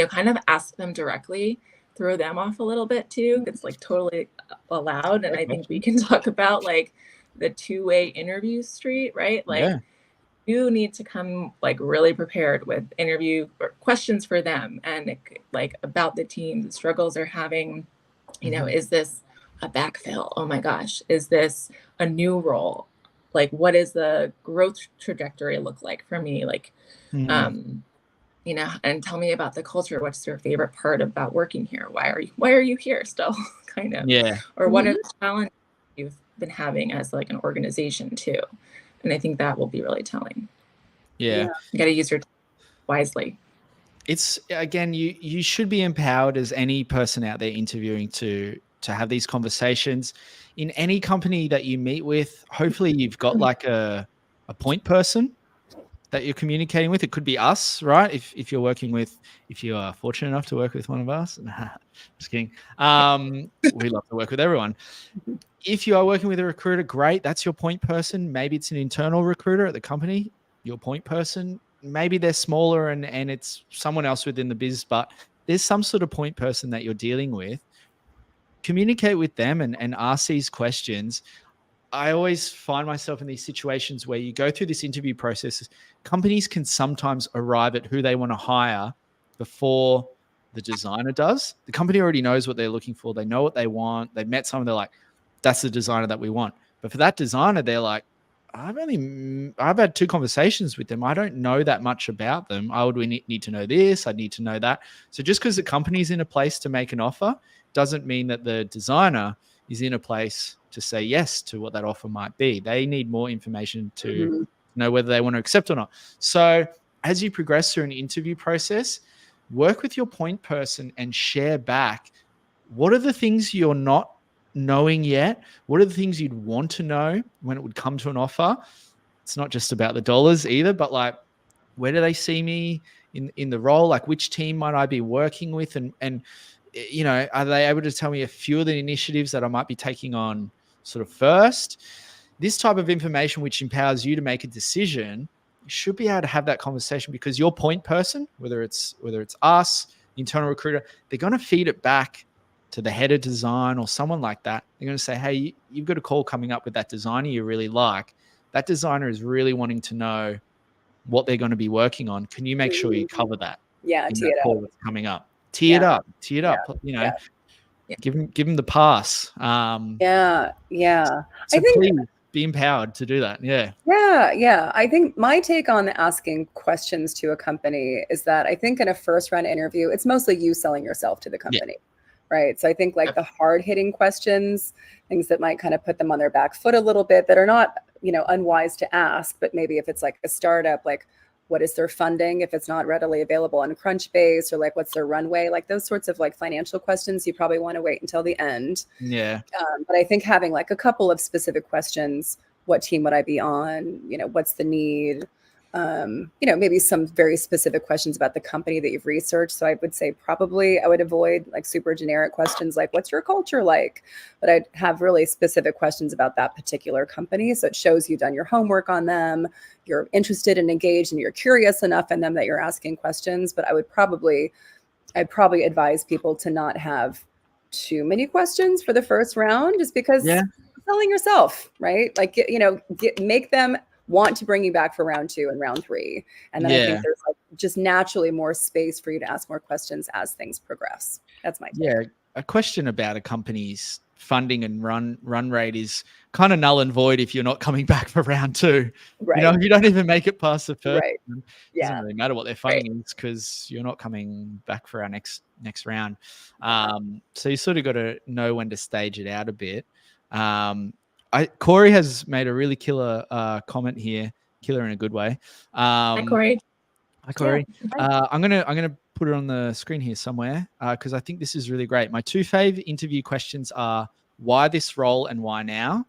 Kind of ask them directly, throw them off a little bit too. It's like totally allowed. And I think we can talk about like the two-way interview street, right? Like you need to come like really prepared with interview or questions for them, and like about the team, the struggles they're having. Is this a backfill? Oh my gosh, is this a new role? Like, what is the growth trajectory look like for me? Like, and tell me about the culture. What's your favorite part about working here? Why are you here still? Kind of. Or what are the challenges you've been having as like an organization too? And I think that will be really telling. You got to use your time wisely.
It's, again, you should be empowered as any person out there interviewing to have these conversations. In any company that you meet with, hopefully you've got like a point person that you're communicating with. It could be us, right? If you're working with, if you are fortunate enough to work with one of us, just kidding. We love to work with everyone. If you are working with a recruiter, great. That's your point person. Maybe it's an internal recruiter at the company, your point person. Maybe they're smaller and it's someone else within the biz, but there's some sort of point person that you're dealing with. Communicate with them and ask these questions. I always find myself in these situations where you go through this interview process. Companies can sometimes arrive at who they want to hire before the designer does. The company already knows what they're looking for. They know what they want. They've met someone. They're like, that's the designer that we want. But for that designer, they're like, I've had 2 conversations with them. I don't know that much about them. I would need to know this. I need to know that. So just because the company's in a place to make an offer doesn't mean that the designer is in a place to say yes to what that offer might be. They need more information to know whether they want to accept or not. So as you progress through an interview process, work with your point person and share back, what are the things you're not knowing yet? What are the things you'd want to know when it would come to an offer? It's not just about the dollars either, but like, where do they see me in the role? Like, which team might I be working with? And are they able to tell me a few of the initiatives that I might be taking on sort of first? This type of information, which empowers you to make a decision, you should be able to have that conversation, because your point person, whether it's us, internal recruiter, they're going to feed it back to the head of design or someone like that. They're going to say, hey, you've got a call coming up with that designer you really like. That designer is really wanting to know what they're going to be working on. Can you make sure you cover that?
Yeah,
in
tee
that
it
call
up.
that's coming up. Tee it up. Give him the pass.
Yeah.
So please be empowered to do that.
Yeah. I think my take on asking questions to a company is that I think in a first round interview, it's mostly you selling yourself to the company. Right. So I think like the hard hitting questions, things that might kind of put them on their back foot a little bit, that are not, unwise to ask, but maybe if it's like a startup, like what is their funding if it's not readily available on Crunchbase, or like what's their runway, like those sorts of like financial questions, you probably want to wait until the end.
Yeah.
But I think having like a couple of specific questions, what team would I be on? What's the need? Maybe some very specific questions about the company that you've researched. So I would say probably I would avoid like super generic questions like, what's your culture like? But I'd have really specific questions about that particular company. So it shows you've done your homework on them, you're interested and engaged, and you're curious enough in them that you're asking questions. But I'd probably advise people to not have too many questions for the first round, just because selling yourself, right? Like, make them want to bring you back for round 2 and round 3. And then I think there's like just naturally more space for you to ask more questions as things progress. That's my take.
Yeah. A question about a company's funding and run rate is kind of null and void if you're not coming back for round 2.
Right.
If you don't even make it past the first,
right.
It doesn't really matter what their funding is, because you're not coming back for our next round. So you sort of got to know when to stage it out a bit. Corey has made a really killer comment here, killer in a good way.
Hi, Corey.
Hi, Corey. Yeah. I'm gonna put it on the screen here somewhere, because I think this is really great. My 2 fave interview questions are why this role and why now.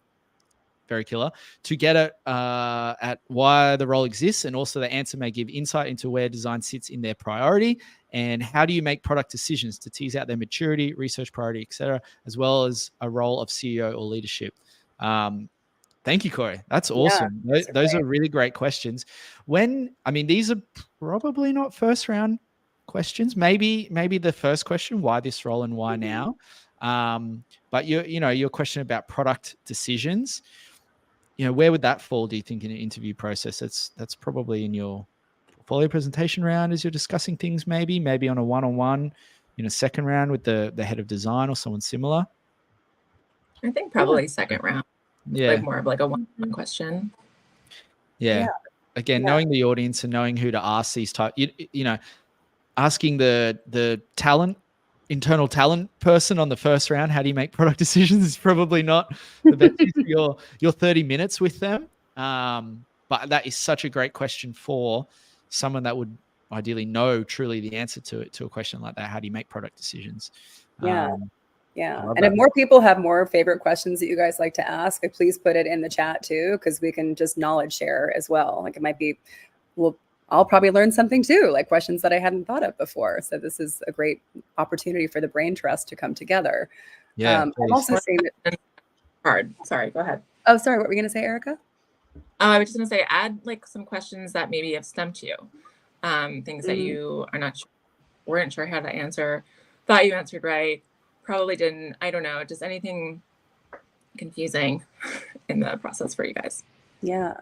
Very killer. To get at why the role exists, and also the answer may give insight into where design sits in their priority, and how do you make product decisions to tease out their maturity, research priority, etc., as well as a role of CEO or leadership. Thank you, Corey. That's awesome. Yeah, those are really great questions. These are probably not first round questions. Maybe the first question, why this role and why now? But your question about product decisions, where would that fall, do you think, in an interview process? That's probably in your portfolio presentation round as you're discussing things, maybe on a one-on-one in a second round with the head of design or someone similar.
I think probably second round. Like more of like a one-on-one question.
Yeah. Again, knowing the audience and knowing who to ask these type, asking the internal talent person on the first round, how do you make product decisions, is probably not the best use of your 30 minutes with them. But that is such a great question for someone that would ideally know truly the answer to a question like that. How do you make product decisions?
And if more people have more favorite questions that you guys like to ask, please put it in the chat too, because we can just knowledge share as well. Like it might be, I'll probably learn something too, like questions that I hadn't thought of before. So this is a great opportunity for the brain trust to come together. I'm also saying that
hard. Sorry, go ahead.
Oh, sorry. What were you going to say, Erica?
I was just going to say, add like some questions that maybe have stumped you, things that you are not sure, weren't sure how to answer, thought you answered right, probably didn't. I don't know, just anything confusing in the process for you guys.
Yeah.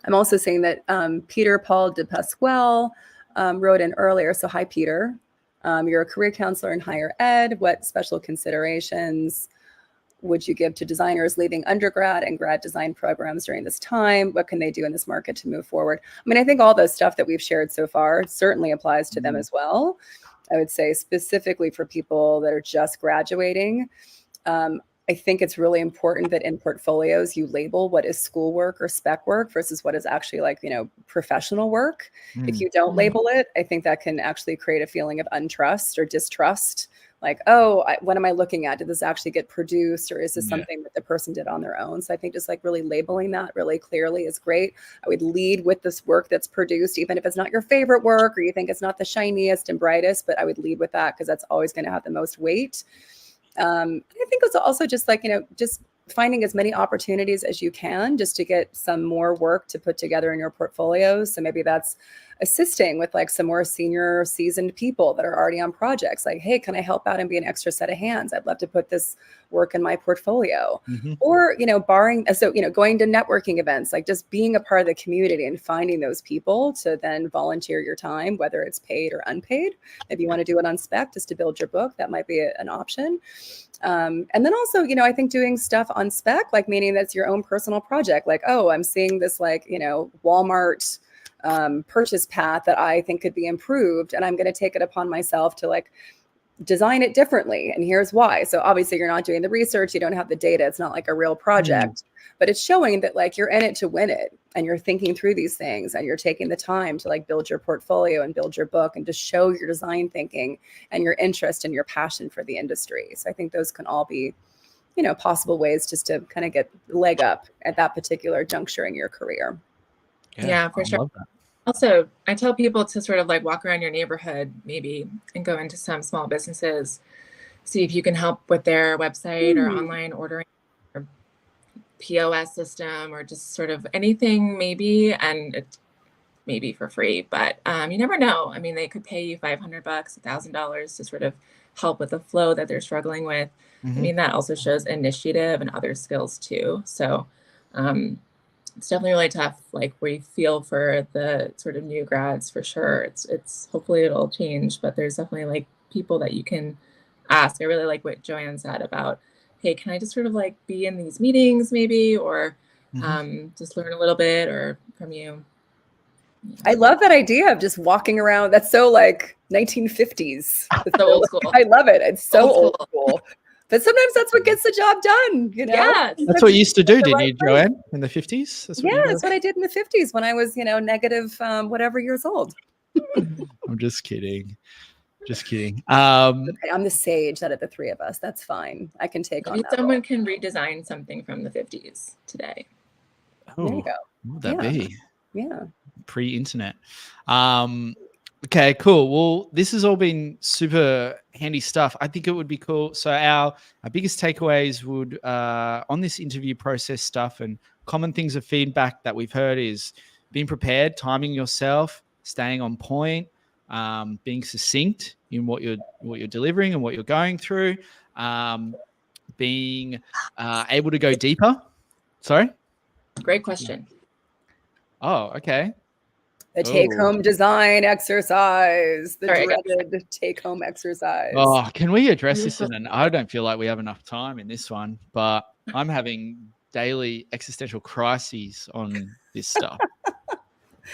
I'm also saying that Peter Paul de Pasquale wrote in earlier. So hi, Peter. You're a career counselor in higher ed. What special considerations would you give to designers leaving undergrad and grad design programs during this time? What can they do in this market to move forward? I think all the stuff that we've shared so far certainly applies to them as well. I would say specifically for people that are just graduating, I think it's really important that in portfolios you label what is schoolwork or spec work versus what is actually like, professional work. If you don't label it, I think that can actually create a feeling of untrust or distrust. Like, what am I looking at? Did this actually get produced, or is this something that the person did on their own? So I think just like really labeling that really clearly is great. I would lead with this work that's produced, even if it's not your favorite work or you think it's not the shiniest and brightest, but I would lead with that because that's always going to have the most weight. I think it's also just like, just finding as many opportunities as you can just to get some more work to put together in your portfolio. So maybe that's assisting with like some more senior seasoned people that are already on projects. Like, hey, can I help out and be an extra set of hands? I'd love to put this work in my portfolio. Or, going to networking events, like just being a part of the community and finding those people to then volunteer your time, whether it's paid or unpaid. If you want to do it on spec just to build your book, that might be an option. And then also, I think doing stuff on spec, like meaning that's your own personal project. Like, oh, I'm seeing this like, Walmart purchase path that I think could be improved. And I'm going to take it upon myself to like design it differently. And here's why. So obviously you're not doing the research. You don't have the data. It's not like a real project, but it's showing that like you're in it to win it. And you're thinking through these things and you're taking the time to like build your portfolio and build your book and to show your design thinking and your interest and your passion for the industry. So I think those can all be, possible ways just to kind of get the leg up at that particular juncture in your career.
Yeah, for sure. Also, I tell people to sort of like walk around your neighborhood maybe and go into some small businesses, see if you can help with their website or online ordering or POS system or just sort of anything maybe, and it's maybe for free, but you never know. I mean, they could pay you $500, $1,000 to sort of help with the flow that they're struggling with. I mean, that also shows initiative and other skills too. So it's definitely really tough. Like we feel for the sort of new grads for sure. It's hopefully it'll change, but there's definitely like people that you can ask. I really like what Joanne said about, hey, can I just sort of like be in these meetings maybe, or just learn a little bit or from you.
I love that idea of just walking around. That's so like 1950s.
So old school.
I love it. It's so old school. But sometimes that's what gets the job done,
Yeah.
That's what you used to do, didn't you, Joanne, in the 50s?
That's what I did in the 50s when I was, negative whatever years old.
I'm just kidding. Just kidding.
Okay, I'm the sage out of the three of us. That's fine. I can take on that.
Someone can redesign something from the 50s today.
Oh,
there you go.
What would that be?
Yeah.
Pre-internet. Okay, cool. Well, this has all been super handy stuff. I think it would be cool. So our biggest takeaways would on this interview process stuff and common things of feedback that we've heard is being prepared, timing yourself, staying on point, being succinct in what you're delivering and what you're going through, being able to go deeper. Sorry?
Great question.
Oh, okay.
The take-home design exercise, the dreaded take-home exercise.
Oh, can we address this I don't feel like we have enough time in this one, but I'm having daily existential crises on this stuff.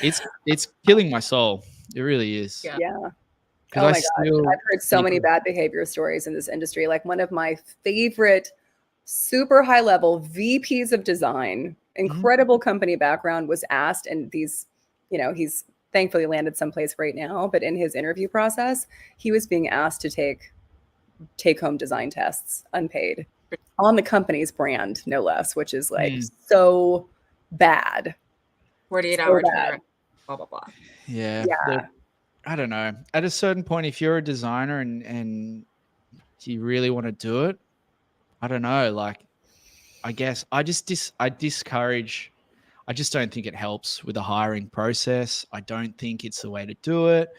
It's killing my soul. It really is.
Yeah. Oh my gosh. I've heard so many bad behavior stories in this industry. Like one of my favorite super high-level VPs of design, incredible company background, was asked, and these, he's thankfully landed someplace right now, but in his interview process, he was being asked to take home design tests unpaid on the company's brand, no less, which is like so bad.
48 hours, blah, blah, blah.
Yeah. I don't know. At a certain point, if you're a designer and you really want to do it, I don't know. Like, I guess I discourage. I just don't think it helps with the hiring process. I don't think it's the way to do it.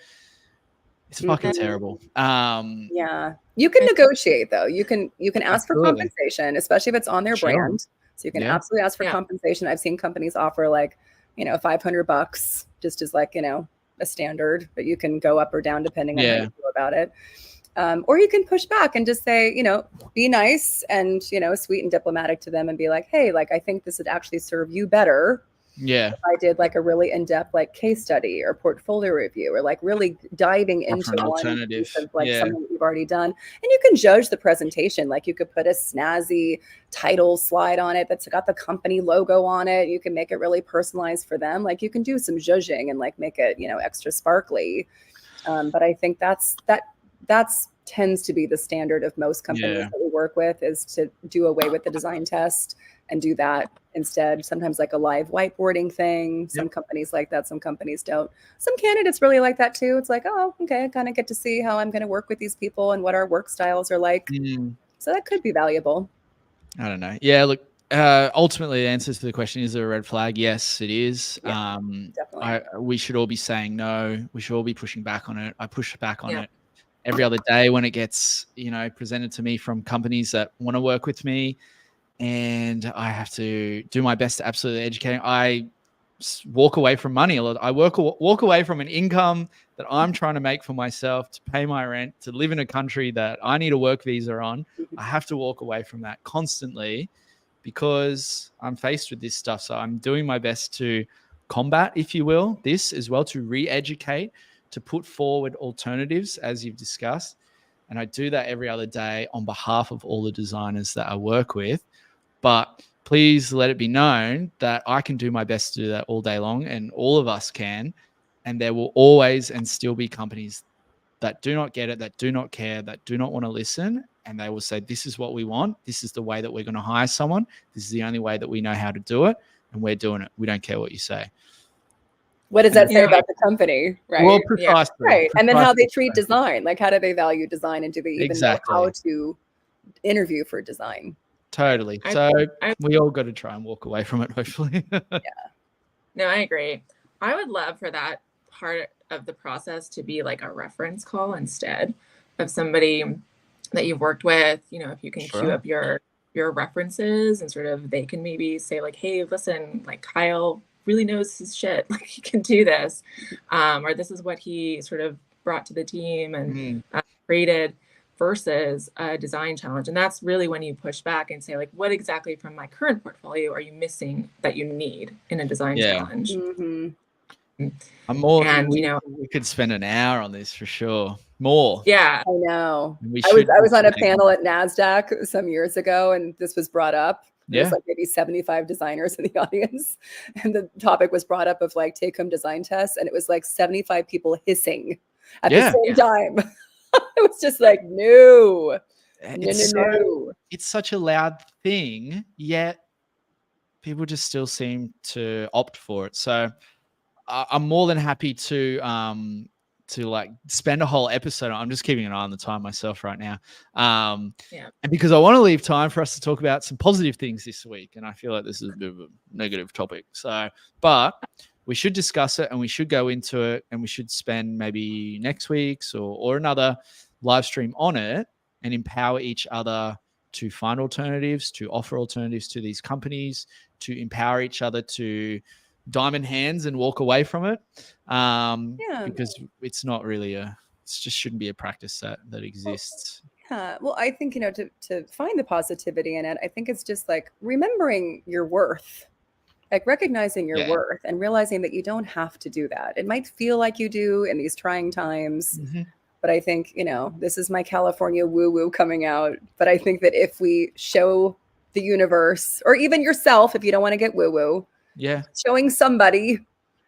It's fucking terrible.
Yeah. You can negotiate though. You can ask for compensation, especially if it's on their brand. So you can absolutely ask for compensation. I've seen companies offer like, $500 just as like, a standard, but you can go up or down depending on how you feel about it. Or you can push back and just say, be nice and, sweet and diplomatic to them and be like, hey, like, I think this would actually serve you better.
Yeah.
If I did like a really in-depth like case study or portfolio review or like really diving into one piece of like something that you've already done. And you can judge the presentation. Like you could put a snazzy title slide on it that's got the company logo on it. You can make it really personalized for them. Like you can do some zhuzhing and like make it, extra sparkly. But I think that's tends to be the standard of most companies that we work with, is to do away with the design test and do that instead. Sometimes like a live whiteboarding thing. Some companies like that, some companies don't. Some candidates really like that too. It's like, oh, okay, I kind of get to see how I'm going to work with these people and what our work styles are like. So that could be valuable.
I don't know. Yeah, look, Ultimately, the answer to the question, is there a red flag? Yes, it is.
Yeah, definitely.
We should all be saying no. We should all be pushing back on it. I push back on it every other day when it gets, presented to me from companies that want to work with me, and I have to do my best to absolutely educate. I walk away from money a lot. I walk away from an income that I'm trying to make for myself to pay my rent, to live in a country that I need a work visa on. I have to walk away from that constantly because I'm faced with this stuff. So I'm doing my best to combat, if you will, this as well, to re-educate, to put forward alternatives, as you've discussed. And I do that every other day on behalf of all the designers that I work with. But please let it be known that I can do my best to do that all day long, and all of us can. And there will always and still be companies that do not get it, that do not care, that do not want to listen. And they will say, this is what we want. This is the way that we're going to hire someone. This is the only way that we know how to do it. And we're doing it. We don't care what you say.
What does that say about the company, right?
Well, precisely.
Right. And then how they treat design. Like, how do they value design, and do they even know how to interview for design?
Totally. So we all got to try and walk away from it, hopefully.
Yeah. No, I agree. I would love for that part of the process to be like a reference call instead of somebody that you've worked with. If you can queue up your references, and sort of they can maybe say like, hey, listen, like Kyle really knows his shit. Like, he can do this. Or this is what he sort of brought to the team and created, versus a design challenge. And that's really when you push back and say, like, what exactly from my current portfolio are you missing that you need in a design challenge?
I'm more, and we could spend an hour on this for sure. More.
Yeah, I know. I was on a panel at NASDAQ some years ago, and this was brought up. There's like maybe 75 designers in the audience, and the topic was brought up of like take-home design tests, and it was like 75 people hissing at the same time. It was just like, no.
It's such a loud thing, yet people just still seem to opt for it. So I'm more than happy to like spend a whole episode. I'm just keeping an eye on the time myself right now. And because I want to leave time for us to talk about some positive things this week. And I feel like this is a bit of a negative topic. So, but we should discuss it, and we should go into it, and we should spend maybe next week's or another live stream on it, and empower each other to find alternatives, to offer alternatives to these companies, to empower each other to diamond hands and walk away from it. Because it's not really it just shouldn't be a practice that exists.
Well, I think, to find the positivity in it, I think it's just like remembering your worth. Like recognizing your worth and realizing that you don't have to do that. It might feel like you do in these trying times, but I think, this is my California woo-woo coming out. But I think that if we show the universe, or even yourself, if you don't want to get woo-woo, showing somebody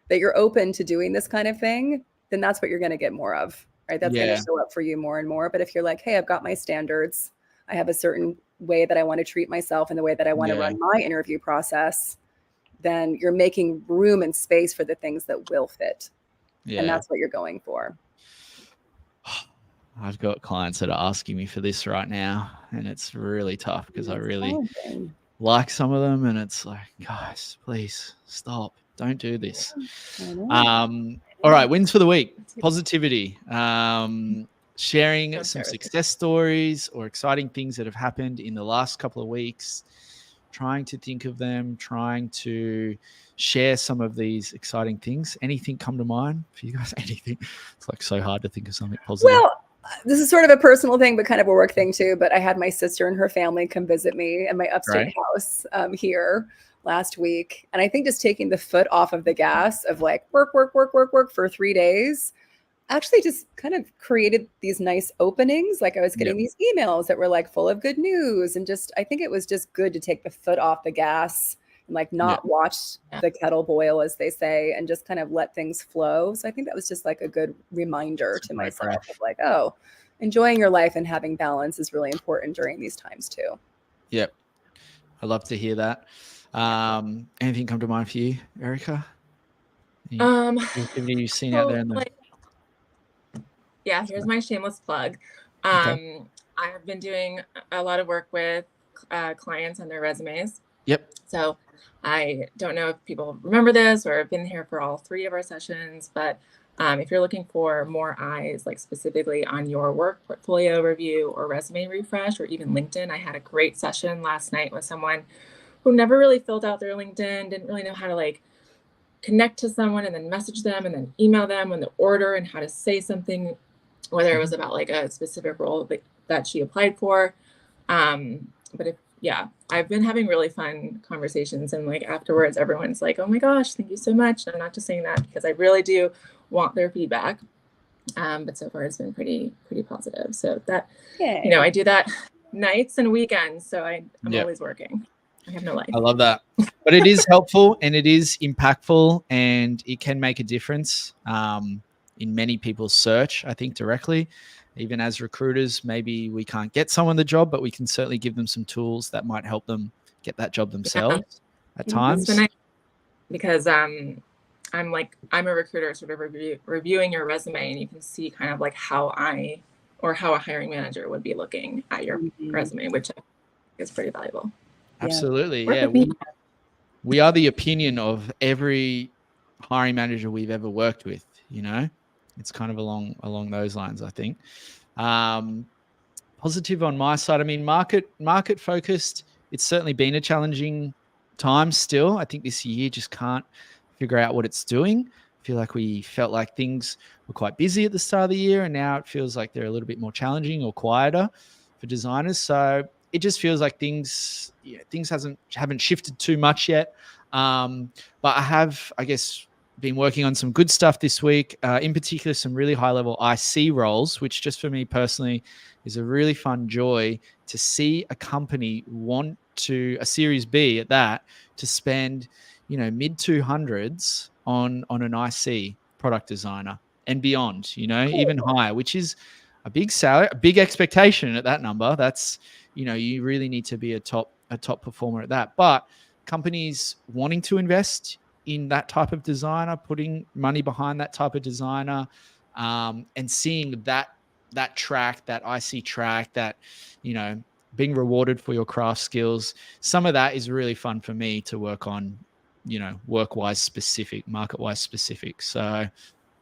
that you're open to doing this kind of thing, then that's what you're going to get more of, right? That's going to show up for you more and more. But if you're like, hey, I've got my standards, I have a certain way that I want to treat myself and the way that I want to run my interview process, then you're making room and space for the things that will fit. And that's what you're going for.
I've got clients that are asking me for this right now, and it's really tough because I really like some of them, and it's like, guys, please stop. Don't do this. All right, wins for the week. Positivity. Sharing some success stories or exciting things that have happened in the last couple of weeks. Trying to think of them, trying to share some of these exciting things. Anything come to mind for you guys? Anything? It's like so hard to think of something positive.
Well, this is sort of a personal thing, but kind of a work thing too. But I had my sister and her family come visit me in my upstate house here last week. And I think just taking the foot off of the gas of like work for 3 days actually just kind of created these nice openings. Like I was getting these emails that were like full of good news, and just, I think it was just good to take the foot off the gas and like not watch the kettle boil, as they say, and just kind of let things flow. So I think that was just like a good reminder to myself of like, oh, enjoying your life and having balance is really important during these times too.
Yep. I love to hear that. Anything come to mind for you, Erica? Activity you've seen out there in the
here's my shameless plug. I have been doing a lot of work with clients on their resumes.
Yep.
So I don't know if people remember this or have been here for all 3 of our sessions, but if you're looking for more eyes, like specifically on your work portfolio review or resume refresh, or even LinkedIn, I had a great session last night with someone who never really filled out their LinkedIn, didn't really know how to like connect to someone and then message them and then email them when the order and how to say something, whether it was about like a specific role that she applied for. But I've been having really fun conversations, and like afterwards, everyone's like, "Oh my gosh, thank you so much." And I'm not just saying that because I really do want their feedback. But so far it's been pretty positive. So that, I do that nights and weekends. So I'm always working. I have no life.
I love that. But it is helpful and it is impactful, and it can make a difference in many people's search, I think, directly. Even as recruiters, maybe we can't get someone the job, but we can certainly give them some tools that might help them get that job themselves at times.
That's been nice because I'm a recruiter sort of reviewing your resume, and you can see kind of like how a hiring manager would be looking at your resume, which I think is pretty valuable.
Absolutely. Yeah. We are the opinion of every hiring manager we've ever worked with, It's kind of along those lines, I think. Positive on my side. I mean, market focused, it's certainly been a challenging time still. I think this year just can't figure out what it's doing. I feel like we felt like things were quite busy at the start of the year, and now it feels like they're a little bit more challenging or quieter for designers. So it just feels like things haven't shifted too much yet. But I have, I guess, been working on some good stuff this week, in particular some really high-level IC roles, which just for me personally is a really fun joy to see a company want a Series B at that, to spend, mid 200s on an IC product designer and beyond, even higher, which is a big salary, a big expectation at that number. That's, you really need to be a top performer at that. But companies wanting to invest in that type of designer, putting money behind that type of designer, and seeing that track, that IC track, that, being rewarded for your craft skills. Some of that is really fun for me to work on, work-wise specific, market-wise specific. So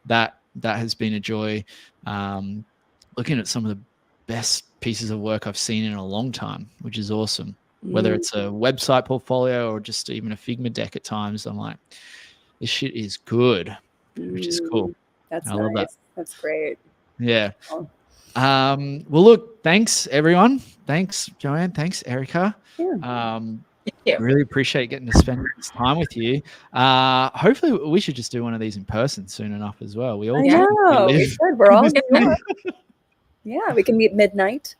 that has been a joy. Looking at some of the best pieces of work I've seen in a long time, which is awesome. Whether it's a website portfolio or just even a Figma deck at times, I'm like, this shit is good, which is cool.
That's nice. Love that. That's great.
Yeah. Well, look, thanks everyone. Thanks, Joanne. Thanks, Erica.
Yeah.
Really appreciate getting to spend this time with you. Hopefully we should just do one of these in person soon enough as well. We all
we should. We're all yeah, we can meet midnight.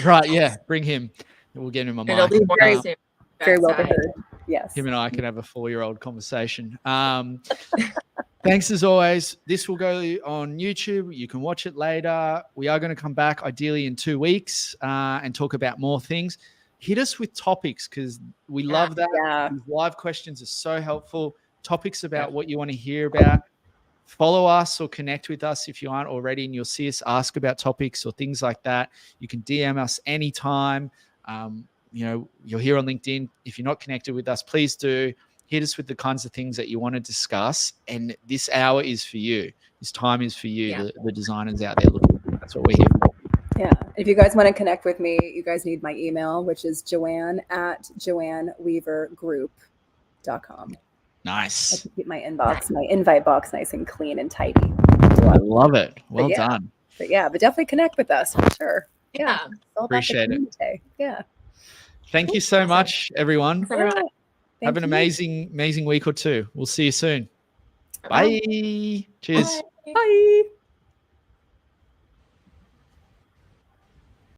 Right, yeah. Bring him. We'll get him on mic.
It'll be very soon.
Very well heard. Yes.
Him and I can have a 4-year-old conversation. Thanks as always. This will go on YouTube. You can watch it later. We are going to come back ideally in 2 weeks and talk about more things. Hit us with topics because we love that.
Yeah.
These live questions are so helpful. Topics about what you want to hear about. Follow us or connect with us if you aren't already, and you'll see us ask about topics or things like that. You can DM us anytime. You're here on LinkedIn. If you're not connected with us, please do. Hit us with the kinds of things that you want to discuss. And this hour is for you. This time is for you, the designers out there looking. That's what we're here for.
Yeah. If you guys want to connect with me, you guys need my email, which is joanne@joanneweavergroup.com.
Nice.
I can keep my invite box nice and clean and tidy.
I love it. Well done.
But definitely connect with us for sure.
Yeah.
Appreciate it. Yeah.
Thank you so much, everyone. Have an
you.
amazing week or two. We'll see you soon. Bye. Cheers.
Bye.